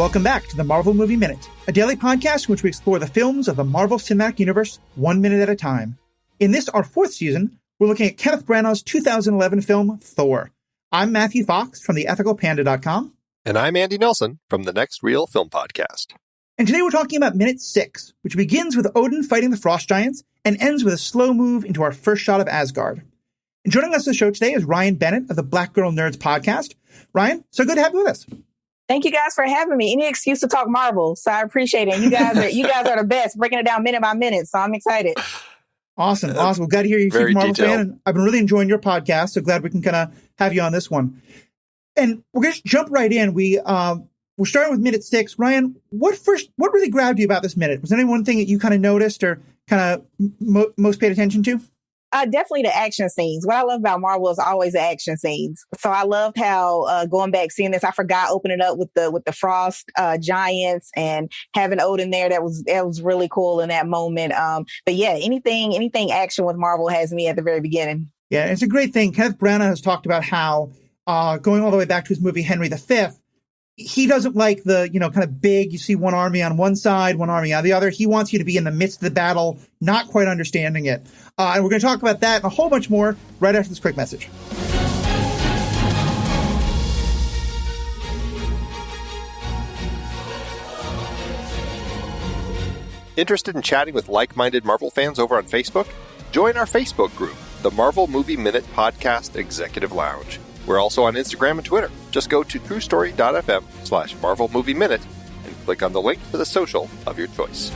Welcome back to the Marvel Movie Minute, a daily podcast in which we explore the films of the Marvel Cinematic Universe 1 minute at a time. In this, our fourth season, we're looking at Kenneth Branagh's 2011 film, Thor. I'm Matthew Fox from theethicalpanda.com. And I'm Andy Nelson from the Next Reel Film Podcast. And today we're talking about Minute 6, which begins with Odin fighting the Frost Giants and ends with a slow move into our first shot of Asgard. And joining us on the show today is Ryan Bennett of the Black Girl Nerds podcast. Ryan, so good to have you with us. Thank you guys for having me. Any excuse to talk Marvel, so I appreciate it. You guys are the best, breaking it down minute by minute, so I'm excited. Awesome. Well, glad to hear you're a huge Marvel fan, and I've been really enjoying your podcast, so glad we can kind of have you on this one. And we're going to jump right in. We're starting with Minute 6. Ryan, what really grabbed you about this minute? Was there any one thing that you kind of noticed or kind of most paid attention to? Definitely the action scenes. What I love about Marvel is always the action scenes. So I loved how going back seeing this, I forgot opening up with the Frost Giants and having Odin there. That was really cool in that moment. But yeah, anything action with Marvel has me at the very beginning. Yeah, it's a great thing. Kenneth Branagh has talked about how going all the way back to his movie Henry V, he doesn't like the, kind of big, you see one army on one side, one army on the other. He wants you to be in the midst of the battle, not quite understanding it. And we're going to talk about that and a whole bunch more right after this quick message. Interested in chatting with like-minded Marvel fans over on Facebook? Join our Facebook group, the Marvel Movie Minute Podcast Executive Lounge. We're also on Instagram and Twitter. Just go to truestory.fm/Marvel Movie Minute and click on the link for the social of your choice.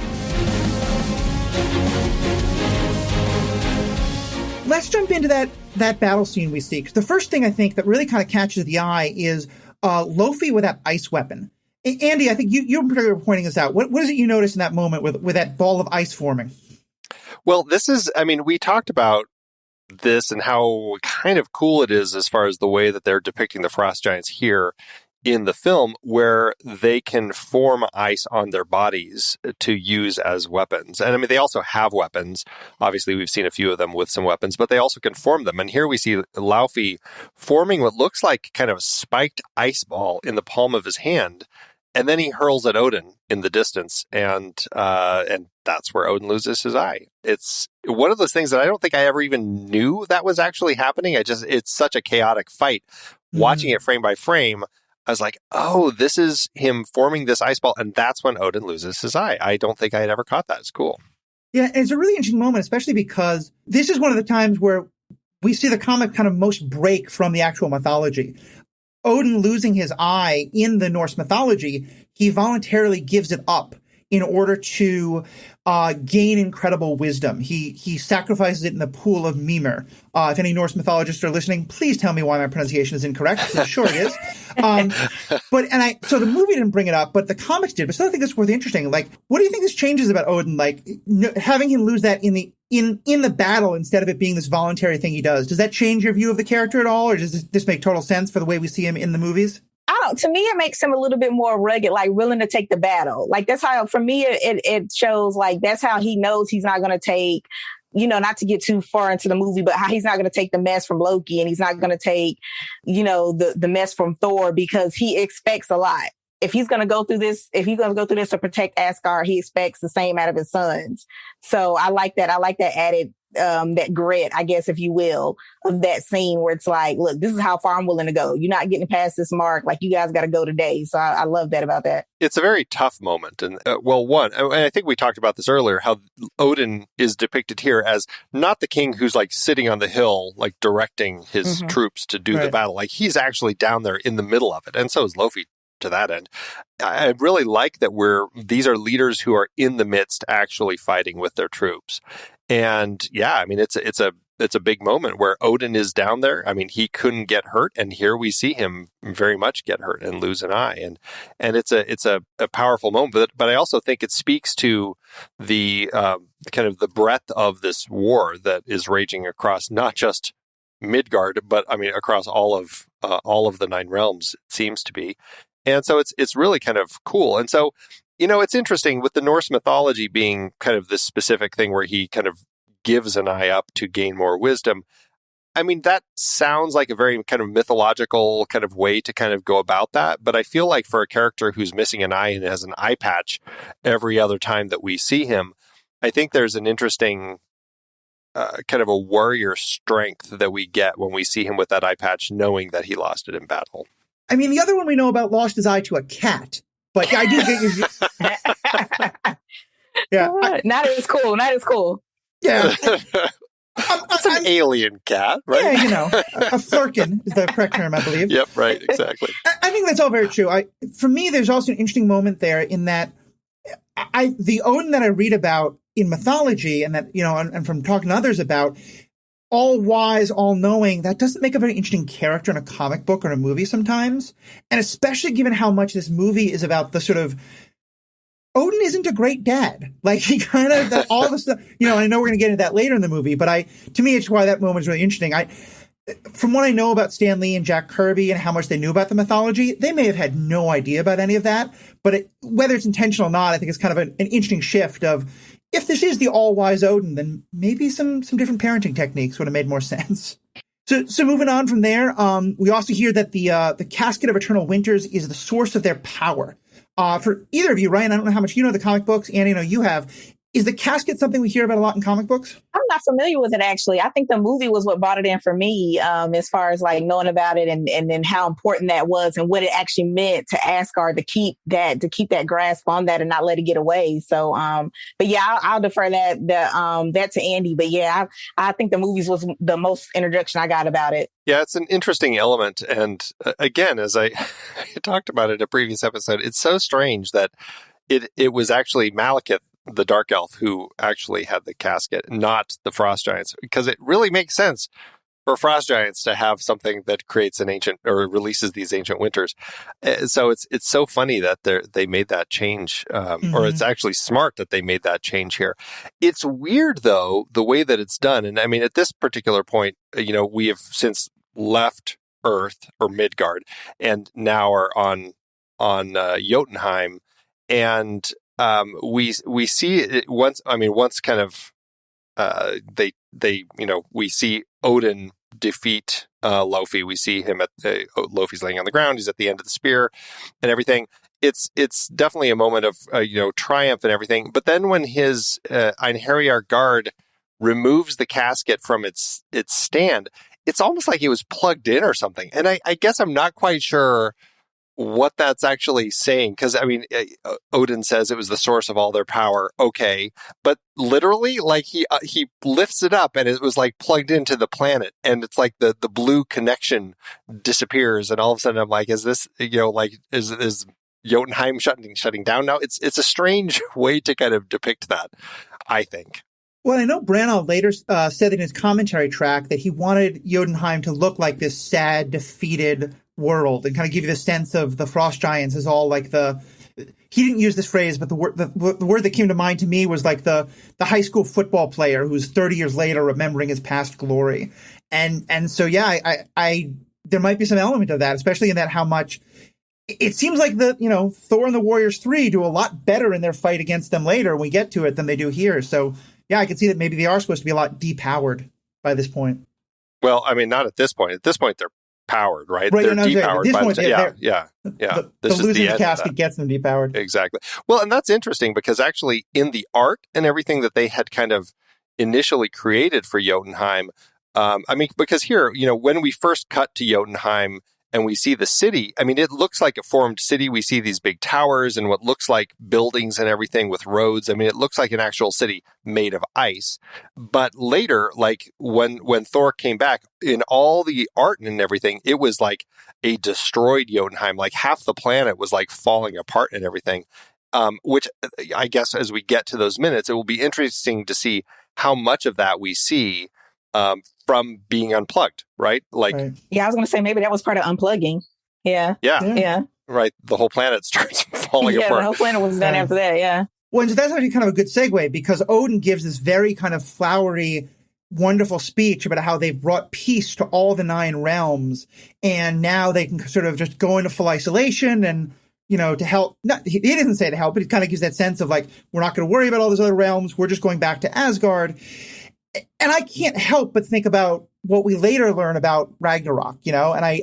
Let's jump into that battle scene we see. 'Cause the first thing I think that really kind of catches the eye is Laufey with that ice weapon. Andy, I think you in particular were pointing this out. What is it you noticed in that moment with that ball of ice forming? Well, we talked about this and how kind of cool it is as far as the way that they're depicting the Frost Giants here in the film, where they can form ice on their bodies to use as weapons. And they also have weapons. Obviously, we've seen a few of them with some weapons, but they also can form them. And here we see Laufey forming what looks like kind of a spiked ice ball in the palm of his hand. And then he hurls at Odin in the distance, and that's where Odin loses his eye. It's one of those things that I don't think I ever even knew that was actually happening. It's such a chaotic fight. Watching it frame by frame, I was like, oh, this is him forming this ice ball, and that's when Odin loses his eye. I don't think I had ever caught that. It's cool. Yeah, and it's a really interesting moment, especially because this is one of the times where we see the comic kind of most break from the actual mythology. Odin losing his eye in the Norse mythology, he voluntarily gives it up in order to gain incredible wisdom. He sacrifices it in the pool of Mimir. If any Norse mythologists are listening, please tell me why my pronunciation is incorrect. I'm sure it is. So the movie didn't bring it up, but the comics did. But still, I think it's worth interesting. Like, what do you think this changes about Odin? Like, having him lose that in the battle instead of it being this voluntary thing he does. Does that change your view of the character at all, or does this make total sense for the way we see him in the movies? To me, it makes him a little bit more rugged, like willing to take the battle. Like that's how, for me, it shows like that's how he knows he's not going to take, not to get too far into the movie, but how he's not going to take the mess from Loki and he's not going to take, the mess from Thor, because he expects a lot. If he's going to go through this, to protect Asgard, he expects the same out of his sons. So I like that. I like that added, that grit, I guess, if you will, of that scene where it's like, look, this is how far I'm willing to go. You're not getting past this mark. Like, you guys got to go today. So I love that about that. It's a very tough moment. And and I think we talked about this earlier, how Odin is depicted here as not the king who's like sitting on the hill, like directing his troops to do the battle. Like, he's actually down there in the middle of it. And so is Laufey to that end. I really like that these are leaders who are in the midst actually fighting with their troops. And yeah, it's a big moment where Odin is down there. He couldn't get hurt, and here we see him very much get hurt and lose an eye. And it's a powerful moment. But I also think it speaks to the kind of the breadth of this war that is raging across not just Midgard, but across all of the Nine Realms, it seems to be. And so it's really kind of cool. And so, it's interesting with the Norse mythology being kind of this specific thing where he kind of gives an eye up to gain more wisdom. I mean, that sounds like a very kind of mythological kind of way to kind of go about that. But I feel like for a character who's missing an eye and has an eye patch every other time that we see him, I think there's an interesting kind of a warrior strength that we get when we see him with that eye patch, knowing that he lost it in battle. I mean, the other one we know about lost his eye to a cat, but I do get you. Yeah. Not as cool. Not as cool. Yeah. It's an alien cat, right? Yeah, you know, a flurkin is the correct term, I believe. Yep, right, exactly. I think that's all very true. For me, there's also an interesting moment there in that the Odin that I read about in mythology and that, you know, and from talking to others about, all wise, all knowing, that doesn't make a very interesting character in a comic book or a movie sometimes. And especially given how much this movie is about the sort of Odin isn't a great dad. Like, he kind of, all the stuff, you know, I know we're going to get into that later in the movie, but to me, it's why that moment is really interesting. From what I know about Stan Lee and Jack Kirby and how much they knew about the mythology, they may have had no idea about any of that, but whether it's intentional or not, I think it's kind of an interesting shift of, if this is the all-wise Odin, then maybe some different parenting techniques would have made more sense. So moving on from there, we also hear that the casket of eternal winters is the source of their power. For either of you, Ryan, I don't know how much you know the comic books. Annie, I know you have. Is the casket something we hear about a lot in comic books? I'm not familiar with it, actually. I think the movie was what brought it in for me, as far as like knowing about it and then how important that was and what it actually meant to Asgard to keep that grasp on that and not let it get away. So, but yeah, I'll defer that to Andy. But yeah, I think the movies was the most introduction I got about it. Yeah, it's an interesting element. And again, as I talked about in a previous episode, it's so strange that it was actually Malekith, the Dark Elf, who actually had the casket, not the Frost Giants, because it really makes sense for Frost Giants to have something that creates an ancient or releases these ancient winters. So it's so funny that they made that change, or it's actually smart that they made that change here. It's weird, though, the way that it's done. And I mean, at this particular point, you know, we have since left Earth or Midgard and now are on Jotunheim, and we see it once kind of they we see Odin defeat Laufey. We see him Laufey's laying on the ground. He's at the end of the spear and everything. It's definitely a moment of triumph and everything. But then when his Einherjar guard removes the casket from its stand, it's almost like it was plugged in or something. And I guess I'm not quite sure what that's actually saying, because I mean, Odin says it was the source of all their power. Okay, but literally, like he lifts it up and it was like plugged into the planet, and it's like the blue connection disappears, and all of a sudden I'm like, is this is Jotunheim shutting down now? It's a strange way to kind of depict that, I think. Well, I know Branagh later said in his commentary track that he wanted Jotunheim to look like this sad, defeated world and kind of give you the sense of the Frost Giants as all like he didn't use this phrase, but the word that came to mind to me was like the high school football player who's 30 years later remembering his past glory. And so, yeah, I there might be some element of that, especially in that how much it seems like Thor and the Warriors 3 do a lot better in their fight against them later when we get to it than they do here. So, yeah, I can see that maybe they are supposed to be a lot depowered by this point. Well, I mean, not at this point. At this point, they're powered, right? They're depowered by yeah. The losing the casket gets them depowered. Exactly. Well, and that's interesting because actually in the art and everything that they had kind of initially created for Jotunheim, because here, when we first cut to Jotunheim and we see the city, I mean, it looks like a formed city. We see these big towers and what looks like buildings and everything with roads. I mean, it looks like an actual city made of ice. But later, like when Thor came back, in all the art and everything, it was like a destroyed Jotunheim. Like half the planet was like falling apart and everything. Which I guess as we get to those minutes, it will be interesting to see how much of that we see from being unplugged, right? Right. Yeah, I was going to say maybe that was part of unplugging. Yeah. Right. The whole planet starts falling apart. Yeah, the whole planet was done after that. Yeah. Well, that's actually kind of a good segue because Odin gives this very kind of flowery, wonderful speech about how they've brought peace to all the 9 realms, and now they can sort of just go into full isolation and to help. He doesn't say to help, but he kind of gives that sense of like, we're not going to worry about all those other realms. We're just going back to Asgard. And I can't help but think about what we later learn about Ragnarok, and I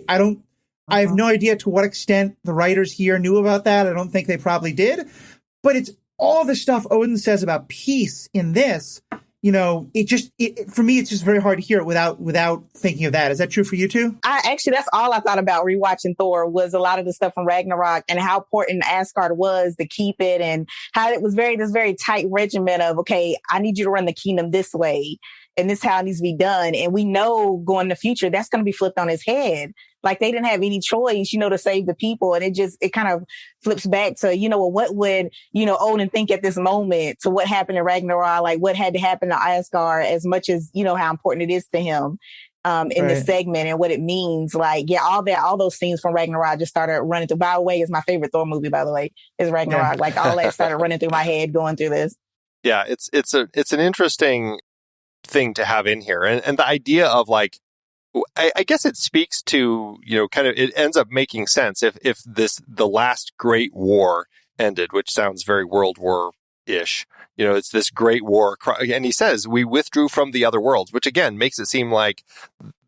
have no idea to what extent the writers here knew about that. I don't think they probably did, but it's all the stuff Odin says about peace in this, for me, it's just very hard to hear it without thinking of that. Is that true for you too? That's all I thought about rewatching Thor was a lot of the stuff from Ragnarok and how important Asgard was to keep it, and how it was this very tight regimen of, okay, I need you to run the kingdom this way, and this is how it needs to be done. And we know going in the future, that's going to be flipped on his head. Like they didn't have any choice, to save the people. And it kind of flips back to, what would, Odin think at this moment to what happened in Ragnarok, like what had to happen to Asgard, as much as, how important it is to him in this segment and what it means. Like, yeah, all those scenes from Ragnarok just started running through. By the way, it's my favorite Thor movie, by the way, is Ragnarok. Yeah. Like all that started running through my head going through this. Yeah, it's an interesting thing to have in here. And the idea of like, I guess it speaks to, kind of, it ends up making sense if the last great war ended, which sounds very World War-ish. It's this great war. And he says, we withdrew from the other worlds, which again makes it seem like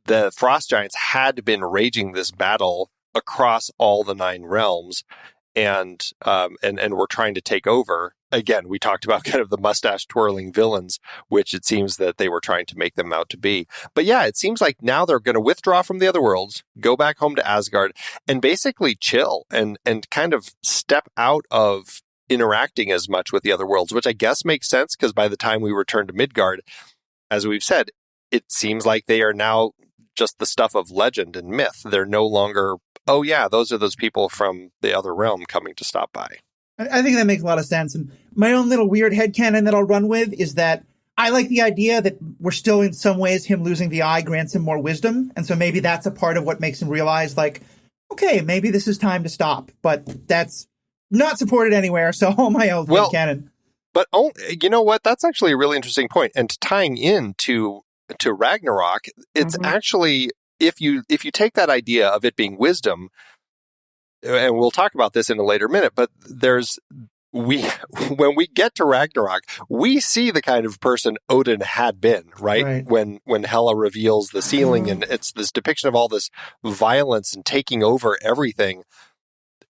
the Frost Giants had been raging this battle across all the 9 realms and we're trying to take over. Again, we talked about kind of the mustache twirling villains, which it seems that they were trying to make them out to be. But yeah, it seems like now they're going to withdraw from the other worlds, go back home to Asgard, and basically chill and kind of step out of interacting as much with the other worlds, which I guess makes sense because by the time we return to Midgard, as we've said, it seems like they are now just the stuff of legend and myth. They're no longer, oh yeah, those are those people from the other realm coming to stop by. I think that makes a lot of sense. And my own little weird headcanon that I'll run with is that I like the idea that we're still in some ways him losing the eye grants him more wisdom. And so maybe that's a part of what makes him realize like, okay, maybe this is time to stop. But that's not supported anywhere. So all my own headcanon. But you know what? That's actually a really interesting point. And tying in to Ragnarok, it's actually, if you take that idea of it being wisdom, and we'll talk about this in a later minute, but when we get to Ragnarok, we see the kind of person Odin had been, right? When Hela reveals the ceiling and it's this depiction of all this violence and taking over everything,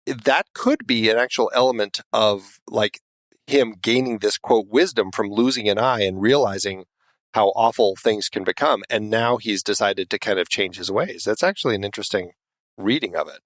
that could be an actual element of like him gaining this quote wisdom from losing an eye and realizing how awful things can become. And now he's decided to kind of change his ways. That's actually an interesting reading of it.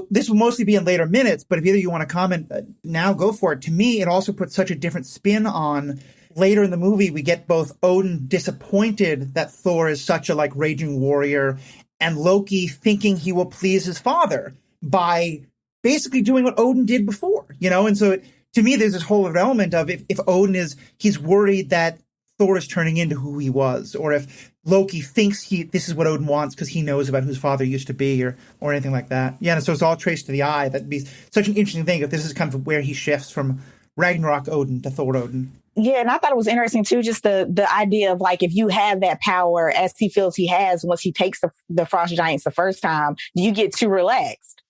This will mostly be in later minutes, but if either you want to comment now, go for it. To me, it also puts such a different spin on later in the movie. We get both Odin disappointed that Thor is such a like raging warrior and Loki thinking he will please his father by basically doing what Odin did before, and so to me, there's this whole element of if Odin he's worried that Thor is turning into who he was, or if Loki thinks this is what Odin wants because he knows about who his father used to be, or anything like that. Yeah, and so it's all traced to the eye. That'd be such an interesting thing if this is kind of where he shifts from Ragnarok Odin to Thor Odin. Yeah, and I thought it was interesting too, just the idea of like if you have that power as he feels he has once he takes the Frost Giants the first time, do you get too relaxed?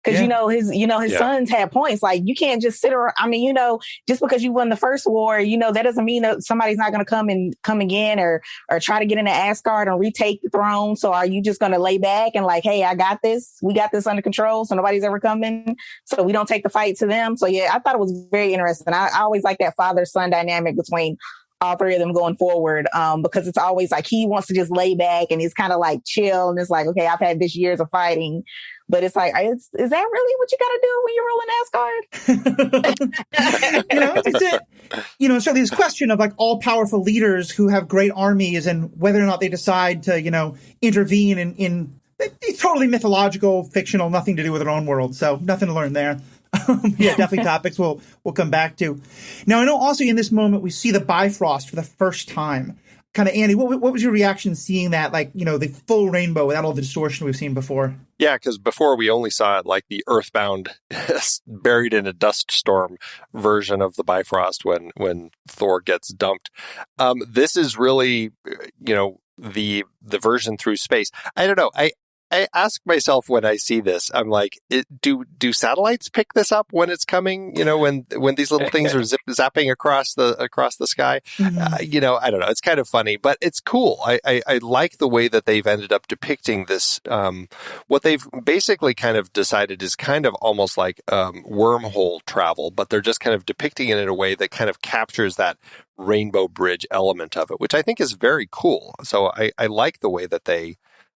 Because, his sons had points. Like, you can't just sit around. I mean, just because you won the first war, that doesn't mean that somebody's not going to come again or try to get into Asgard and retake the throne. So are you just going to lay back and like, hey, I got this. We got this under control. So nobody's ever coming. So we don't take the fight to them. So, yeah, I thought it was very interesting. I always like that father-son dynamic between all 3 of them going forward, because it's always like he wants to just lay back and he's kind of like chill. And it's like, okay, I've had this years of fighting. But it's like, is that really what you got to do when you're ruling Asgard? So this question of like all powerful leaders who have great armies and whether or not they decide to, intervene in totally mythological, fictional, nothing to do with their own world. So nothing to learn there. Yeah, definitely topics we'll come back to. Now, I know also in this moment we see the Bifrost for the first time. Kind of, Andy, what was your reaction seeing that, like, the full rainbow without all the distortion we've seen before? Yeah, because before we only saw it like the earthbound, buried in a dust storm version of the Bifrost when Thor gets dumped. This is really, the version through space. I don't know. I ask myself when I see this, I'm like, do satellites pick this up when it's coming? When these little things are zapping across the sky. Mm-hmm. I don't know. It's kind of funny, but it's cool. I like the way that they've ended up depicting this. What they've basically kind of decided is kind of almost like wormhole travel, but they're just kind of depicting it in a way that kind of captures that rainbow bridge element of it, which I think is very cool. So I like the way that they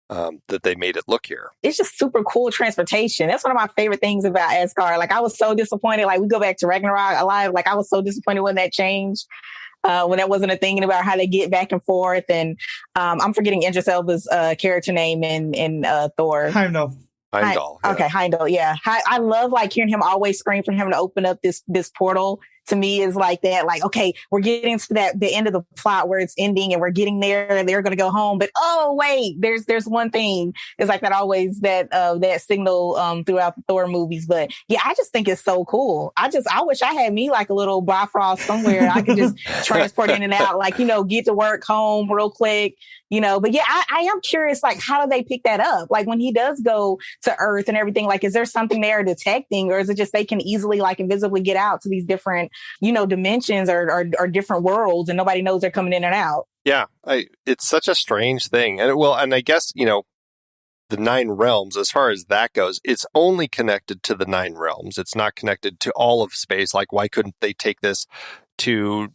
made it look here. It's just super cool transportation. That's one of my favorite things about Asgard. Like, I was so disappointed. Like, we go back to Ragnarok alive. Like, I was so disappointed when that changed, when that wasn't a thing, and about how they get back and forth. And I'm forgetting Idris Elba's character name in Thor. Heimdall. Heimdall. Yeah. Okay, Heimdall. Yeah, I love like hearing him always scream for him to open up this portal. To me, is like that. Like, okay, we're getting to the end of the plot where it's ending, and we're getting there, and they're going to go home. But oh wait, there's one thing. It's like that always that signal throughout the Thor movies. But yeah, I just think it's so cool. I wish I had me like a little Bifrost somewhere. I could just transport in and out, like, get to work, home real quick. But yeah, I am curious, like, how do they pick that up? Like, when he does go to Earth and everything, like, is there something they're detecting, or is it just they can easily, like, invisibly get out to these different, dimensions or different worlds, and nobody knows they're coming in and out? Yeah, it's such a strange thing. And I guess, the 9 realms, as far as that goes, it's only connected to the 9 realms. It's not connected to all of space. Like, why couldn't they take this to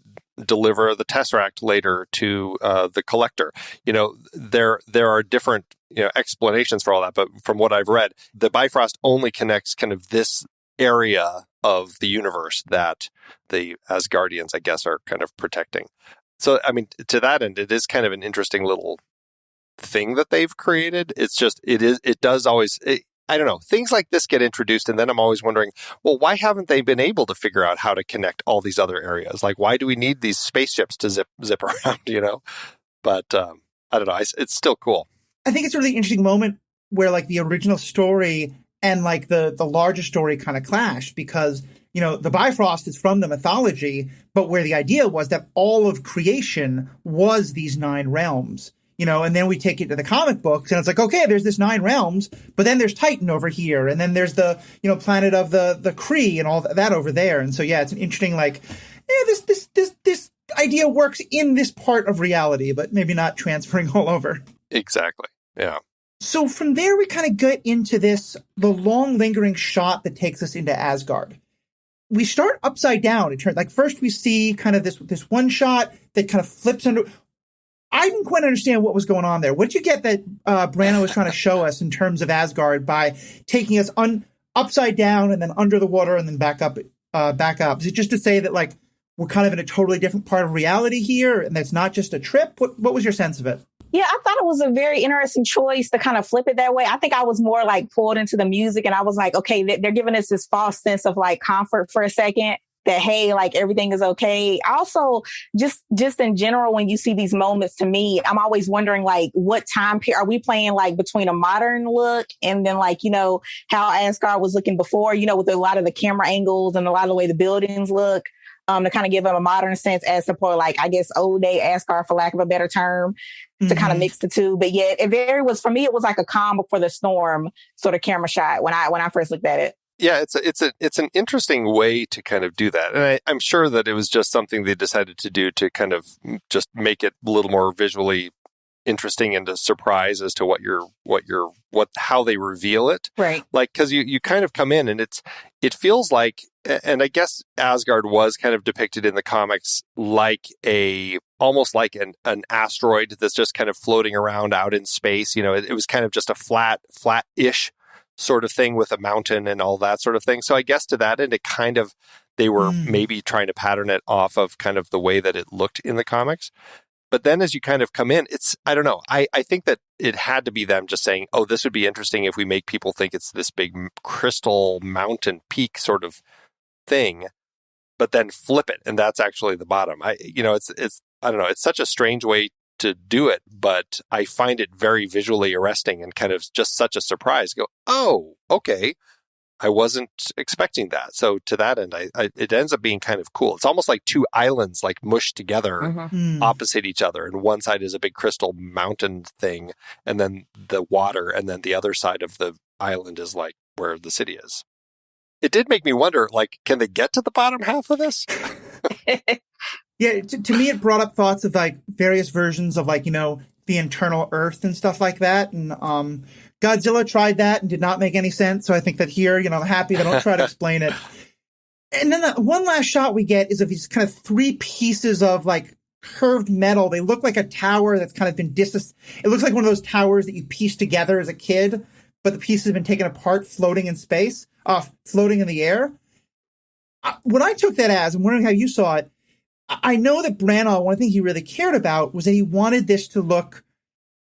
deliver the Tesseract later to the Collector? There are different explanations for all that, but from what I've read, the Bifrost only connects kind of this area of the universe that the Asgardians, I guess, are kind of protecting. So, I mean, to that end, it is kind of an interesting little thing that they've created. It's just, it does always, I don't know, things like this get introduced, and then I'm always wondering, well, why haven't they been able to figure out how to connect all these other areas? Like, why do we need these spaceships to zip around, But I don't know, it's still cool. I think it's a really interesting moment where, like, the original story and, like, the larger story kind of clash, because, the Bifrost is from the mythology, but where the idea was that all of creation was these 9 realms. And then we take it to the comic books, and it's like, okay, there's this 9 realms, but then there's Titan over here, and then there's the, planet of the Kree and all that over there. And so, yeah, it's an interesting, like, this idea works in this part of reality, but maybe not transferring all over. Exactly. Yeah. So from there, we kind of get into the long lingering shot that takes us into Asgard. We start upside down. It turns, like, first we see kind of this one shot that kind of flips under. I didn't quite understand what was going on there. What did you get that Branagh was trying to show us in terms of Asgard by taking us upside down and then under the water and then back up? Is it just to say that, like, we're kind of in a totally different part of reality here, and that's not just a trip? What was your sense of it? Yeah, I thought it was a very interesting choice to kind of flip it that way. I think I was more like pulled into the music, and I was like, okay, they're giving us this false sense of like comfort for a second, that, hey, like, everything is okay. Also, just in general, when you see these moments, to me, I'm always wondering, like, what time period are we playing, like, between a modern look and then, like, how Asgard was looking before, with a lot of the camera angles and a lot of the way the buildings look. To kind of give them a modern sense as to, like, I guess, old day Asgard, for lack of a better term, to kind of mix the two. But yet, for me, it was like a calm before the storm sort of camera shot when I first looked at it. Yeah, it's an interesting way to kind of do that, and I'm sure that it was just something they decided to do to kind of just make it a little more visually interesting and a surprise as to how they reveal it. Right. Like, because you kind of come in and it feels like, and I guess Asgard was kind of depicted in the comics like almost like an asteroid that's just kind of floating around out in space. It was kind of just a flat-ish sort of thing with a mountain and all that sort of thing. So I guess to that end, they were maybe trying to pattern it off of kind of the way that it looked in the comics. But then as you kind of come in, I don't know. I think that it had to be them just saying, oh, this would be interesting if we make people think it's this big crystal mountain peak sort of thing, but then flip it. And that's actually the bottom. I don't know. It's such a strange way to do it, but I find it very visually arresting and kind of just such a surprise. Go, oh, okay. I wasn't expecting that. So to that end, it ends up being kind of cool. It's almost like two islands like mushed together opposite each other. And one side is a big crystal mountain thing, and then the water, and then the other side of the island is like where the city is. It did make me wonder, like, can they get to the bottom half of this? Yeah, to me, it brought up thoughts of like various versions of like, the internal Earth and stuff like that. And Godzilla tried that and did not make any sense. So I think that here, I'm happy they don't try to explain it. And then the one last shot we get is of these kind of three pieces of like curved metal. They look like a tower that's kind of been it looks like one of those towers that you piece together as a kid, but the pieces have been taken apart, floating in space, floating in the air. What I took that as, I'm wondering how you saw it. I know that Branagh, one thing he really cared about was that he wanted this to look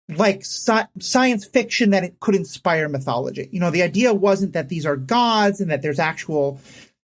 like science fiction, that it could inspire mythology. The idea wasn't that these are gods and that there's actual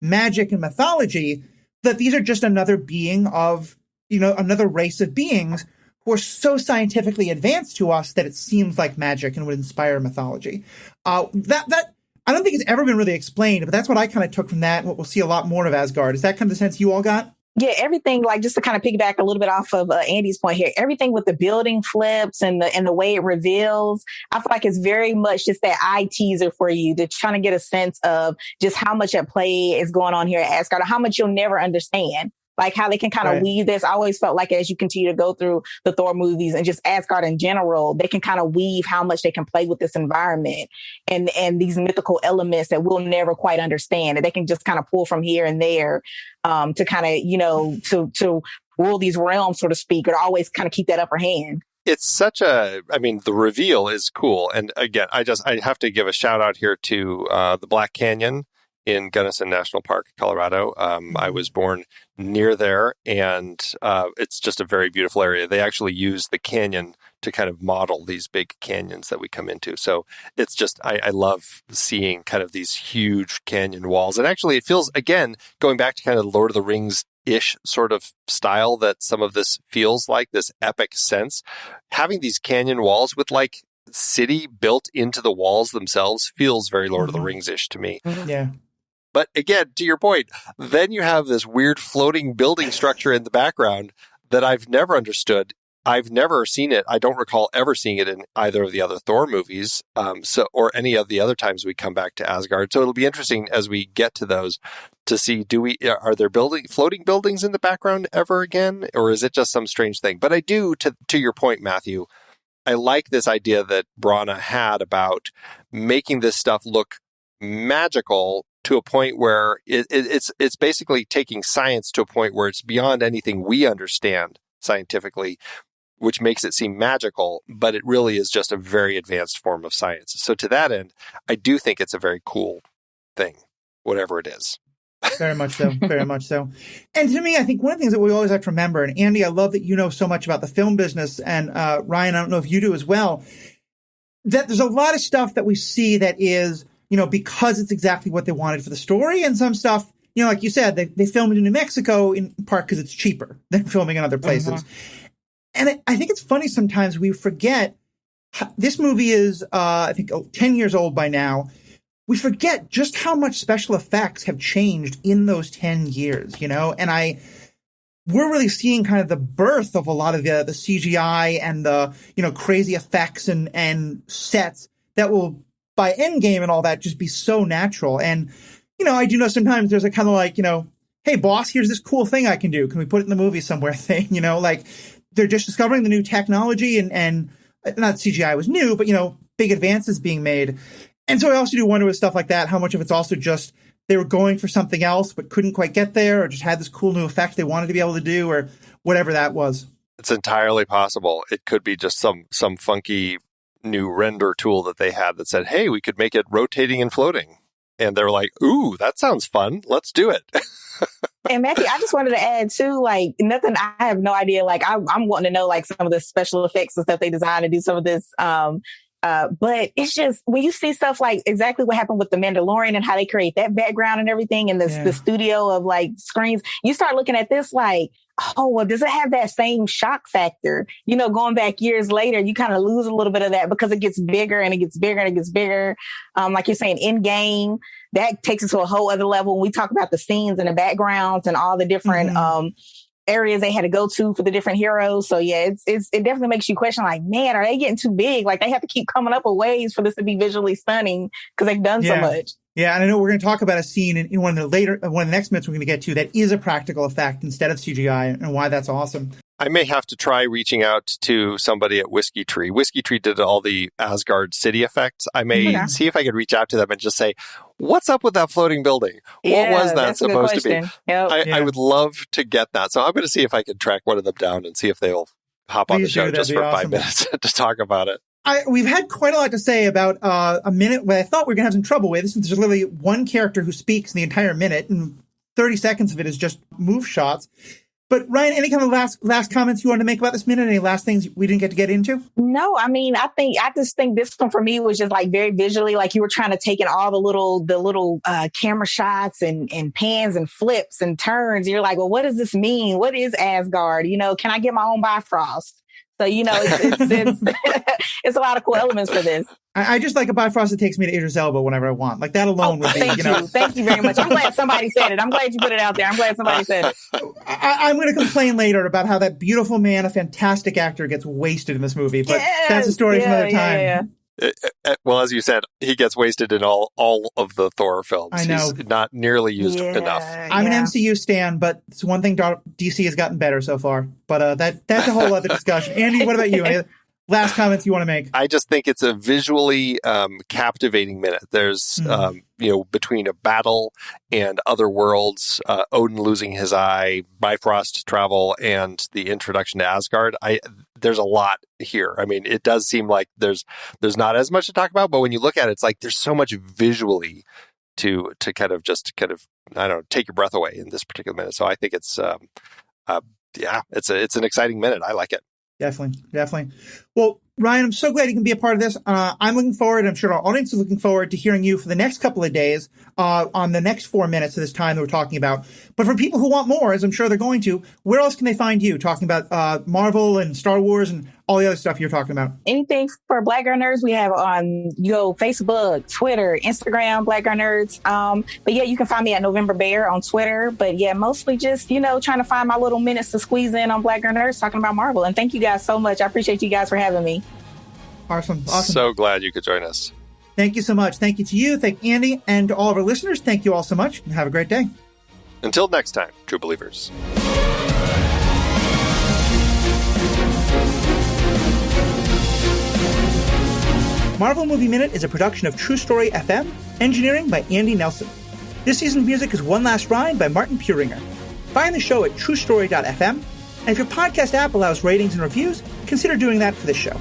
magic and mythology, that these are just another being of, another race of beings who are so scientifically advanced to us that it seems like magic and would inspire mythology. That I don't think it's ever been really explained, but that's what I kind of took from that and what we'll see a lot more of Asgard. Is that kind of the sense you all got? Yeah, everything, like, just to kind of piggyback a little bit off of Andy's point here, everything with the building flips and the way it reveals, I feel like it's very much just that eye teaser for you to trying to get a sense of just how much at play is going on here at Asgard, or how much you'll never understand. Like how they can kind of weave this. I always felt like as you continue to go through the Thor movies and just Asgard in general, they can kind of weave how much they can play with this environment and these mythical elements that we'll never quite understand. And they can just kind of pull from here and there to kind of, to rule these realms, so to speak, or always kind of keep that upper hand. It's the reveal is cool. And again, I have to give a shout out here to the Black Canyon in Gunnison National Park, Colorado. I was born near there, and it's just a very beautiful area. They actually use the canyon to kind of model these big canyons that we come into. So it's just, I love seeing kind of these huge canyon walls. And actually it feels, again, going back to kind of Lord of the Rings-ish sort of style that some of this feels like, this epic sense. Having these canyon walls with like city built into the walls themselves feels very Lord of the Rings-ish to me. Yeah. But again, to your point, then you have this weird floating building structure in the background that I've never understood. I've never seen it. I don't recall ever seeing it in either of the other Thor movies, or any of the other times we come back to Asgard. So it'll be interesting as we get to those to see, are there floating buildings in the background ever again, or is it just some strange thing? But I do, to your point, Matthew, I like this idea that Branagh had about making this stuff look magical to a point where it's basically taking science to a point where it's beyond anything we understand scientifically, which makes it seem magical, but it really is just a very advanced form of science. So to that end, I do think it's a very cool thing, whatever it is. Very much so. Very much so. And to me, I think one of the things that we always have to remember, and Andy, I love that you know so much about the film business, and Ryan, I don't know if you do as well, that there's a lot of stuff that we see that is, because it's exactly what they wanted for the story, and some stuff, like you said, they filmed in New Mexico in part because it's cheaper than filming in other places. And I think it's funny sometimes we forget, this movie is, I think, 10 years old by now. We forget just how much special effects have changed in those 10 years, and we're really seeing kind of the birth of a lot of the CGI and the, crazy effects and sets that will, by Endgame and all that, just be so natural. And, I do know sometimes there's a kind of like, hey, boss, here's this cool thing I can do. Can we put it in the movie somewhere thing? Like they're just discovering the new technology and not CGI was new, but, big advances being made. And so I also do wonder with stuff like that, how much of it's also just they were going for something else, but couldn't quite get there, or just had this cool new effect they wanted to be able to do, or whatever that was. It's entirely possible. It could be just some funky new render tool that they had that said, hey, we could make it rotating and floating. And they're like, ooh, that sounds fun. Let's do it. And Matthew, I just wanted to add too, like nothing, I have no idea. Like I'm wanting to know like some of the special effects and stuff they designed to do some of this. But it's just when you see stuff like exactly what happened with The Mandalorian and how they create that background and everything and the studio of like screens, you start looking at this like, oh, well, does it have that same shock factor? Going back years later, you kind of lose a little bit of that because it gets bigger and it gets bigger and it gets bigger. Like you're saying, Endgame, that takes it to a whole other level. When we talk about the scenes and the backgrounds and all the different areas they had to go to for the different heroes. So yeah, it definitely makes you question, like, man, are they getting too big? Like, they have to keep coming up with ways for this to be visually stunning because they've done so much. Yeah, and I know we're going to talk about a scene in one of the next minutes we're going to get to that is a practical effect instead of CGI, and why that's awesome. I may have to try reaching out to somebody at Whiskey Tree. Whiskey Tree did all the Asgard city effects. I may see if I could reach out to them and just say, what's up with that floating building? What was that supposed to be? Yep. I would love to get that. So I'm going to see if I can track one of them down and see if they'll hop on the show just for 5 minutes to talk about it. We've had quite a lot to say about a minute where I thought we were going to have some trouble with. There's literally one character who speaks the entire minute, and 30 seconds of it is just move shots. But Ryan, any kind of last comments you want to make about this minute? Any last things we didn't get to get into? No, I mean, I just think this one for me was just like very visually, like you were trying to take in all the little camera shots and pans and flips and turns. You're like, well, what does this mean? What is Asgard? Can I get my own Bifrost? So, it's a lot of cool elements for this. I just like a Bifrost that takes me to Idris Elba whenever I want. Like, that alone would be, Thank you very much. I'm glad somebody said it. I'm glad you put it out there. I'm glad somebody said it. I'm going to complain later about how that beautiful man, a fantastic actor, gets wasted in this movie. But that's a story for another time. Yeah. Well, as you said, he gets wasted in all of the Thor films. I know. He's not nearly used enough. I'm an MCU stan, but it's one thing DC has gotten better so far. But that's a whole other discussion. Andy, what about you? Any last comments you want to make? I just think it's a visually captivating minute. There's, between a battle and other worlds, Odin losing his eye, Bifrost travel, and the introduction to Asgard. There's a lot here. I mean, it does seem like there's not as much to talk about, but when you look at it, it's like there's so much visually to kind of I don't know, take your breath away in this particular minute. So I think it's it's an exciting minute. I like it. Definitely. Well, Ryan, I'm so glad you can be a part of this. I'm looking forward, I'm sure our audience is looking forward to hearing you for the next couple of days on the next 4 minutes of this time that we're talking about. But for people who want more, as I'm sure they're going to, where else can they find you talking about Marvel and Star Wars and all the other stuff you're talking about? Anything for Black Girl Nerds, we have on Facebook, Twitter, Instagram, Black Girl Nerds. But yeah, you can find me at November Bear on Twitter. But yeah, mostly just, trying to find my little minutes to squeeze in on Black Girl Nerds talking about Marvel. And thank you guys so much. I appreciate you guys for having me. Awesome. So glad you could join us. Thank you so much. Thank you to you. Thank Andy and to all of our listeners. Thank you all so much and have a great day. Until next time, true believers. Marvel Movie Minute is a production of True Story FM, engineering by Andy Nelson. This season's music is One Last Ride by Martin Puringer. Find the show at truestory.fm, and if your podcast app allows ratings and reviews, consider doing that for this show.